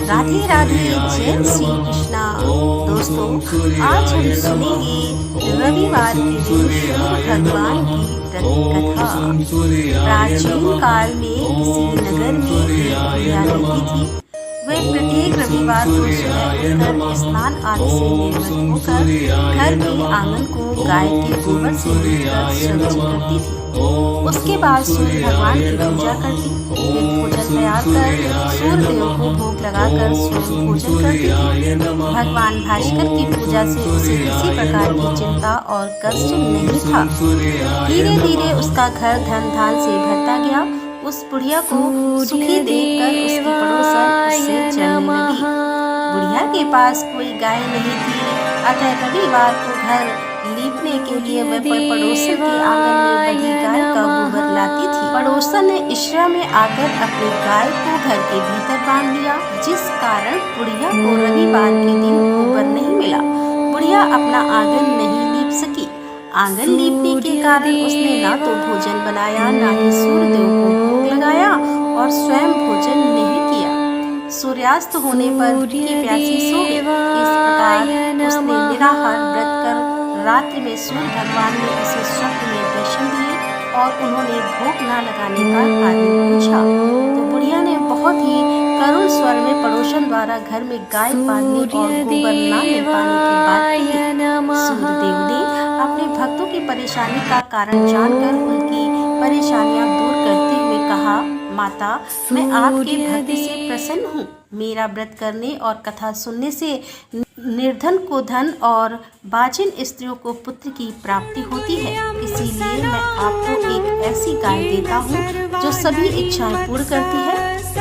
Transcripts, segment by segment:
राधे राधे, जय श्री कृष्णा। दोस्तों, आज हम सुनेंगे रविवार के दिन सूर्य भगवान की व्रत कथा। प्राचीन काल में किसी नगर में एक बुढ़िया रहती थी। वह प्रत्येक रविवार को सुबह उठकर स्नान आदि से निर्मित होकर घर के आंगन को गाय के गोबर से लीपकर स्वच्छ करती थी। उसके बाद सूर्य भगवान की पूजा करती। फिर भोजन तैयार कर सूर्य देव को भोग लगाकर स्वयं भोजन करती थी। भगवान भास्कर की पूजा से उसे किसी प्रकार की चिंता और कष्ट नहीं था। धीरे धीरे उसका घर धन धान से भरता गया। उस बुढ़िया को सुखी देखकर उसकी पड़ोसन उससे चलने लगी। बुढ़िया के पास कोई गाय नहीं थी, अतः रविवार को घर लीपने के लिए वह पड़ोसन के आंगन में बंधी गाय का गोबर लाती थी। पड़ोसन ने इशरा में आकर अपनी गाय को घर के भीतर बांध लिया, जिस कारण बुढ़िया को रविवार के दिन गोबर नहीं मिला। बुढ़िया अपना आंगन नहीं लीप सकी। आंगन लीपने के कारण उसने ना तो भोजन बनाया, ना ही सूर्य देव को भोग लगाया और स्वयं भोजन नहीं किया। सूर्यास्त होने पर भूखी प्यासी सो गई। इस प्रकार उसने निराहार व्रत कर रात्रि में सूर्य भगवान ने उसे स्वप्न में दर्शन दिए और उन्होंने भोग न लगाने का कारण पूछा। तो बुढ़िया ने बहुत ही करुण स्वर में पड़ोसन द्वारा घर में गाय पालने और गोबर न मिल पाने की बात कही। सूर्यदेव ने अपने भक्तों की परेशानी का कारण जानकर उनकी परेशानियां दूर करते हुए कहा, माता, मैं आपके भक्ति से प्रसन्न हूँ। मेरा व्रत करने और कथा सुनने से निर्धन को धन और बाजिन स्त्रियों को पुत्र की प्राप्ति होती है। इसीलिए मैं आपको एक ऐसी गाय देता हूँ जो सभी इच्छाएं पूर्ण करती है।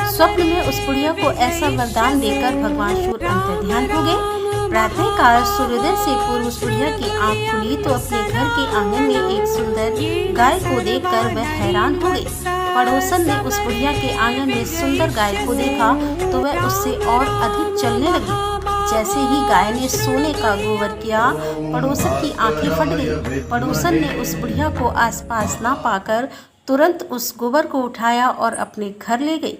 स्वप्न में उस बुढ़िया को ऐसा वरदान देकर भगवान सूर्य अंतर्ध्यान हो गए। प्रातः काल सूर्योदय से पूर्व उस बुढ़िया की आंख खुली तो अपने घर के आंगन में एक सुंदर गाय को देखकर वह हैरान हो गई। पड़ोसन ने उस बुढ़िया के आंगन में सुंदर गाय को देखा तो वह उससे और अधिक चलने लगी। जैसे ही गाय ने सोने का गोबर किया, पड़ोसन की आंखें फट गई। पड़ोसन ने उस बुढ़िया को आसपास ना पाकर तुरंत उस गोबर को उठाया और अपने घर ले गई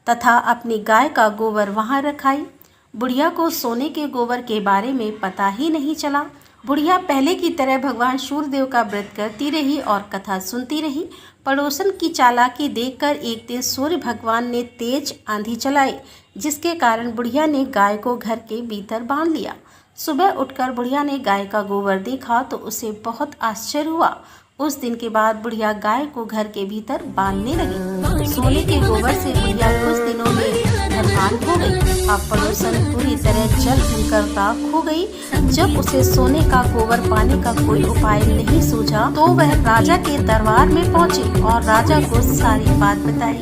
तथा अपनी गाय का गोबर वहां रखाई। बुढ़िया को सोने के गोबर के बारे में पता ही नहीं चला। बुढ़िया पहले की तरह भगवान सूर्यदेव का व्रत करती रही और कथा सुनती रही। पड़ोसन की चालाकी देखकर एक दिन सूर्य भगवान ने तेज आंधी चलाई, जिसके कारण बुढ़िया ने गाय को घर के भीतर बांध लिया। सुबह उठकर बुढ़िया ने गाय का गोबर देखा तो उसे बहुत आश्चर्य हुआ। उस दिन के बाद बुढ़िया गाय को घर के भीतर बांधने लगी। सोने के गोबर से बुढ़िया कुछ दिनों में धनवान हो गई। अब पड़ोसन पूरी तरह जल करता खो गई। जब उसे सोने का गोबर पाने का कोई उपाय नहीं सूझा तो वह राजा के दरबार में पहुंची और राजा को सारी बात बताई।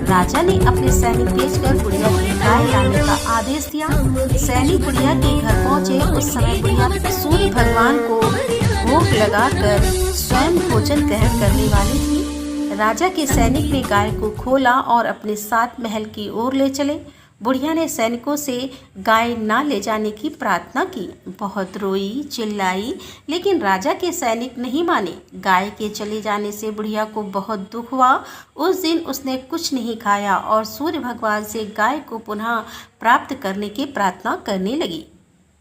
राजा ने अपने सैनिक भेजकर बुढ़िया की गाय लाने का आदेश दिया। सैनिक बुढ़िया के घर पहुंचे। उस समय बुढ़िया सूर्य भगवान को भोग लगाकर स्वयं भोजन ग्रहण करने वाली थी। राजा के सैनिक ने गाय को खोला और अपने साथ महल की ओर ले चले। बुढ़िया ने सैनिकों से गाय ना ले जाने की प्रार्थना की। बहुत रोई चिल्लाई, लेकिन राजा के सैनिक नहीं माने। गाय के चले जाने से बुढ़िया को बहुत दुख हुआ। उस दिन उसने कुछ नहीं खाया और सूर्य भगवान से गाय को पुनः प्राप्त करने की प्रार्थना करने लगी।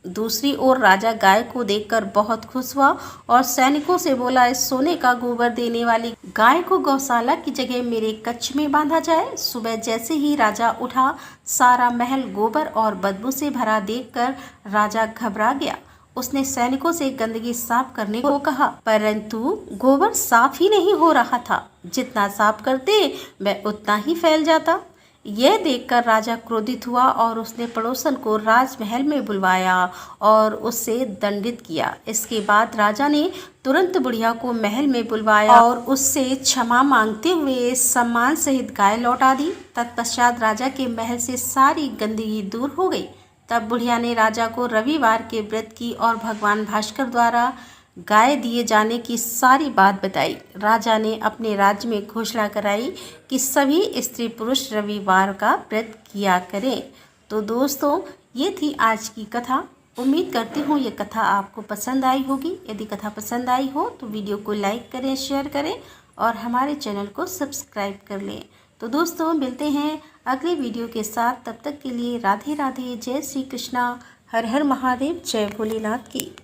दूसरी ओर राजा गाय को देखकर बहुत खुश हुआ और सैनिकों से बोला, इस सोने का गोबर देने वाली गाय को गौशाला की जगह मेरे कक्ष में बांधा जाए। सुबह जैसे ही राजा उठा, सारा महल गोबर और बदबू से भरा देखकर राजा घबरा गया। उसने सैनिकों से गंदगी साफ करने को कहा, परंतु गोबर साफ ही नहीं हो रहा था। जितना साफ करते वह उतना ही फैल जाता। यह देखकर राजा क्रोधित हुआ और उसने पड़ोसन को राजमहल में बुलवाया और उससे दंडित किया। इसके बाद राजा ने तुरंत बुढ़िया को महल में बुलवाया और उससे क्षमा मांगते हुए सम्मान सहित गाय लौटा दी। तत्पश्चात राजा के महल से सारी गंदगी दूर हो गई। तब बुढ़िया ने राजा को रविवार के व्रत की और भगवान भास्कर द्वारा गाय दिए जाने की सारी बात बताई। राजा ने अपने राज्य में घोषणा कराई कि सभी स्त्री पुरुष रविवार का व्रत किया करें। तो दोस्तों, ये थी आज की कथा। उम्मीद करती हूँ ये कथा आपको पसंद आई होगी। यदि कथा पसंद आई हो तो वीडियो को लाइक करें, शेयर करें और हमारे चैनल को सब्सक्राइब कर लें। तो दोस्तों, मिलते हैं अगले वीडियो के साथ। तब तक के लिए राधे राधे, जय श्री कृष्णा, हर हर महादेव, जय भोलेनाथ की।